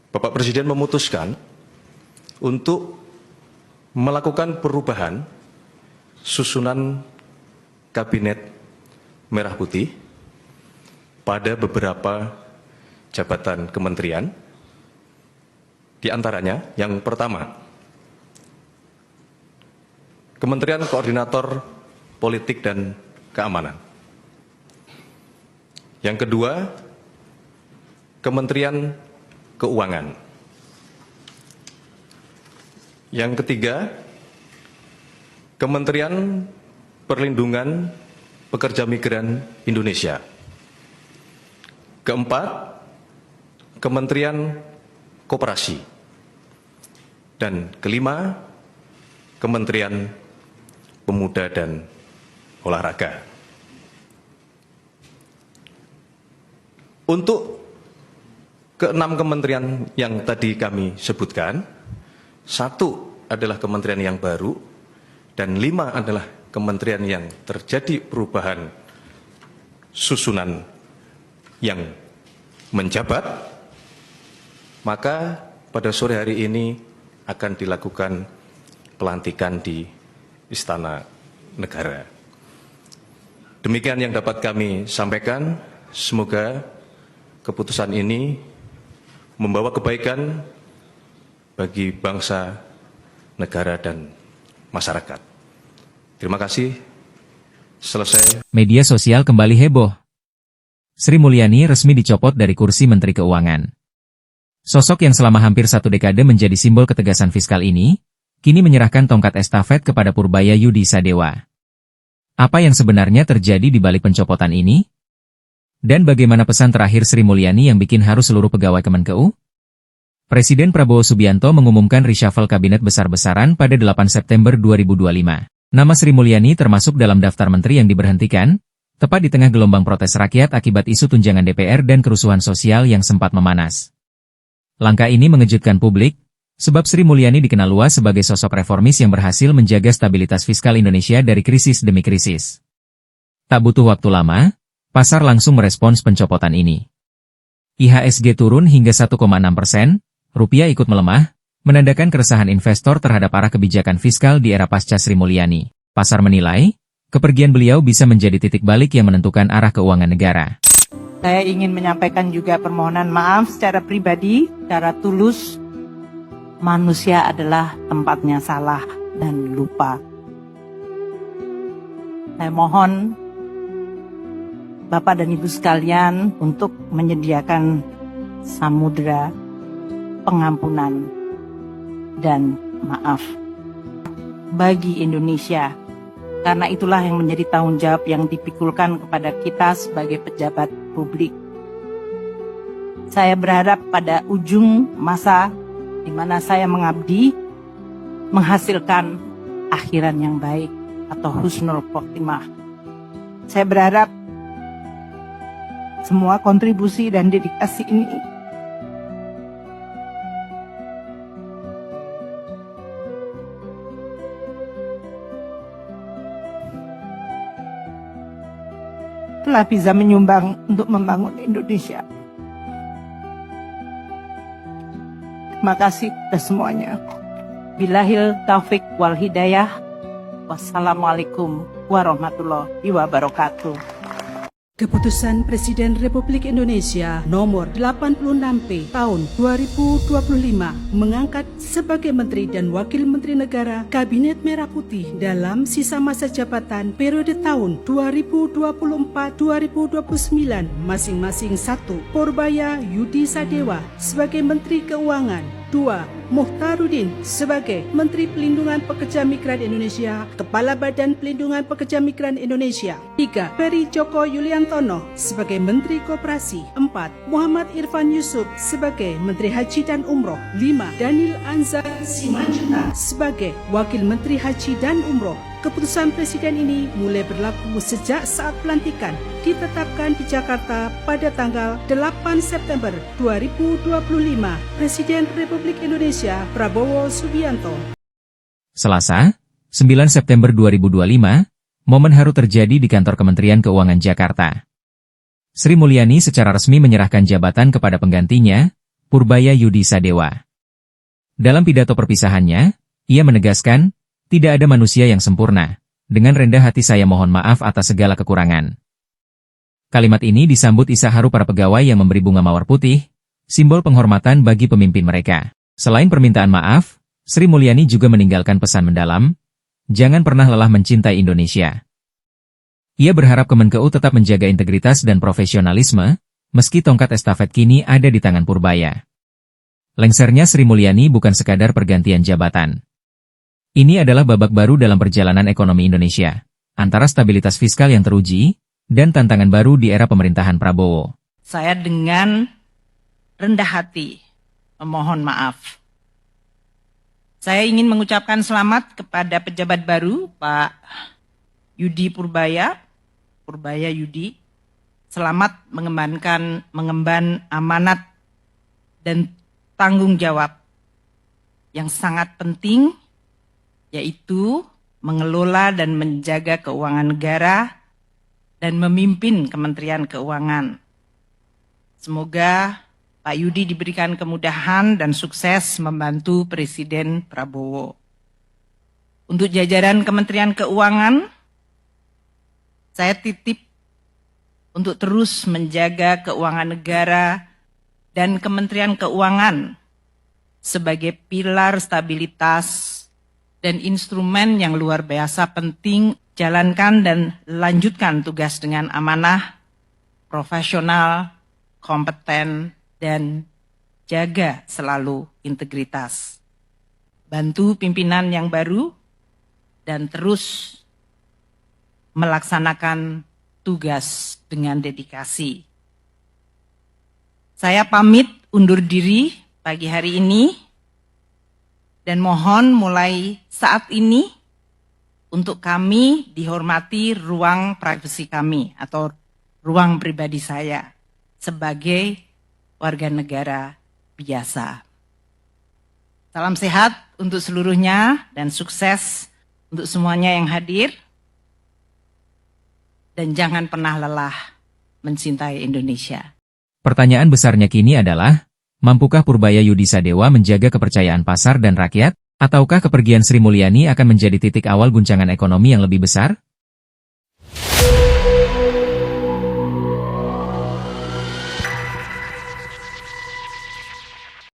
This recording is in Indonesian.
Bapak Presiden memutuskan untuk melakukan perubahan susunan Kabinet Merah Putih pada beberapa jabatan kementerian. Di antaranya, yang pertama, Kementerian Koordinator Politik dan Keamanan. Yang kedua, Kementerian Keuangan. Yang ketiga, Kementerian Perlindungan Pekerja Migran Indonesia. Keempat, Kementerian Koperasi. Dan kelima, Kementerian Pemuda dan Olahraga. Untuk keenam kementerian yang tadi kami sebutkan, satu adalah kementerian yang baru, dan lima adalah kementerian yang terjadi perubahan susunan yang menjabat. Maka pada sore hari ini akan dilakukan pelantikan di Istana Negara. Demikian yang dapat kami sampaikan. Semoga keputusan ini membawa kebaikan bagi bangsa, negara, dan masyarakat. Terima kasih. Selesai. Media sosial kembali heboh. Sri Mulyani resmi dicopot dari kursi Menteri Keuangan. Sosok yang selama hampir 1 dekade menjadi simbol ketegasan fiskal ini, kini menyerahkan tongkat estafet kepada Purbaya Yudi Sadewa. Apa yang sebenarnya terjadi di balik pencopotan ini? Dan bagaimana pesan terakhir Sri Mulyani yang bikin harus seluruh pegawai Kemenkeu? Presiden Prabowo Subianto mengumumkan reshuffle kabinet besar-besaran pada 8 September 2025. Nama Sri Mulyani termasuk dalam daftar menteri yang diberhentikan, tepat di tengah gelombang protes rakyat akibat isu tunjangan DPR dan kerusuhan sosial yang sempat memanas. Langkah ini mengejutkan publik, sebab Sri Mulyani dikenal luas sebagai sosok reformis yang berhasil menjaga stabilitas fiskal Indonesia dari krisis demi krisis. Tak butuh waktu lama, pasar langsung merespons pencopotan ini. IHSG turun hingga 1,6%, rupiah ikut melemah, menandakan keresahan investor terhadap arah kebijakan fiskal di era pasca Sri Mulyani. Pasar menilai, kepergian beliau bisa menjadi titik balik yang menentukan arah keuangan negara. Saya ingin menyampaikan juga permohonan maaf secara pribadi, secara tulus. Manusia adalah tempatnya salah dan lupa. Saya mohon Bapak dan Ibu sekalian untuk menyediakan samudera pengampunan dan maaf bagi Indonesia. Karena itulah yang menjadi tanggung jawab yang dipikulkan kepada kita sebagai pejabat publik. Saya berharap pada ujung masa di mana saya mengabdi, menghasilkan akhiran yang baik atau husnul khotimah. Saya berharap semua kontribusi dan dedikasi ini telah bisa menyumbang untuk membangun Indonesia. Terima kasih kepada semuanya. Billahil taufik wal hidayah. Wassalamualaikum warahmatullahi wabarakatuh. Keputusan Presiden Republik Indonesia nomor 86P tahun 2025 mengangkat sebagai Menteri dan Wakil Menteri Negara Kabinet Merah Putih dalam sisa masa jabatan periode tahun 2024-2029 masing-masing. 1. Purbaya Yudi Sadewa sebagai Menteri Keuangan. 2. Muhtarudin sebagai Menteri Pelindungan Pekerja Migran Indonesia, Kepala Badan Pelindungan Pekerja Migran Indonesia. 3. Peri Djoko Yuliantono sebagai Menteri Koperasi. 4. Muhammad Irfan Yusuf sebagai Menteri Haji dan Umroh. 5. Daniel Anzar Simanjuntak sebagai Wakil Menteri Haji dan Umroh. Keputusan Presiden ini mulai berlaku sejak saat pelantikan ditetapkan di Jakarta pada tanggal 8 September 2025. Presiden Republik Indonesia Prabowo Subianto. Selasa, 9 September 2025, momen haru terjadi di kantor Kementerian Keuangan Jakarta. Sri Mulyani secara resmi menyerahkan jabatan kepada penggantinya, Purbaya Yudi Sadewa. Dalam pidato perpisahannya, ia menegaskan, tidak ada manusia yang sempurna. Dengan rendah hati saya mohon maaf atas segala kekurangan. Kalimat ini disambut isak haru para pegawai yang memberi bunga mawar putih, simbol penghormatan bagi pemimpin mereka. Selain permintaan maaf, Sri Mulyani juga meninggalkan pesan mendalam, jangan pernah lelah mencintai Indonesia. Ia berharap Kemenkeu tetap menjaga integritas dan profesionalisme, meski tongkat estafet kini ada di tangan Purbaya. Lengsernya Sri Mulyani bukan sekadar pergantian jabatan. Ini adalah babak baru dalam perjalanan ekonomi Indonesia, antara stabilitas fiskal yang teruji, dan tantangan baru di era pemerintahan Prabowo. Saya dengan rendah hati memohon maaf. Saya ingin mengucapkan selamat kepada pejabat baru, Pak Yudi Purbaya Yudi. Selamat mengemban amanat dan tanggung jawab yang sangat penting, yaitu mengelola dan menjaga keuangan negara dan memimpin Kementerian Keuangan. Semoga Pak Yudi diberikan kemudahan dan sukses membantu Presiden Prabowo. Untuk jajaran Kementerian Keuangan, saya titip untuk terus menjaga keuangan negara dan Kementerian Keuangan sebagai pilar stabilitas dan instrumen yang luar biasa penting, jalankan dan lanjutkan tugas dengan amanah, profesional, kompeten, dan jaga selalu integritas. Bantu pimpinan yang baru dan terus melaksanakan tugas dengan dedikasi. Saya pamit undur diri pagi hari ini dan mohon mulai saat ini untuk kami dihormati ruang privasi kami atau ruang pribadi saya sebagai warga negara biasa. Salam sehat untuk seluruhnya dan sukses untuk semuanya yang hadir. Dan jangan pernah lelah mencintai Indonesia. Pertanyaan besarnya kini adalah, mampukah Purbaya Yudi Sadewa menjaga kepercayaan pasar dan rakyat, ataukah kepergian Sri Mulyani akan menjadi titik awal guncangan ekonomi yang lebih besar?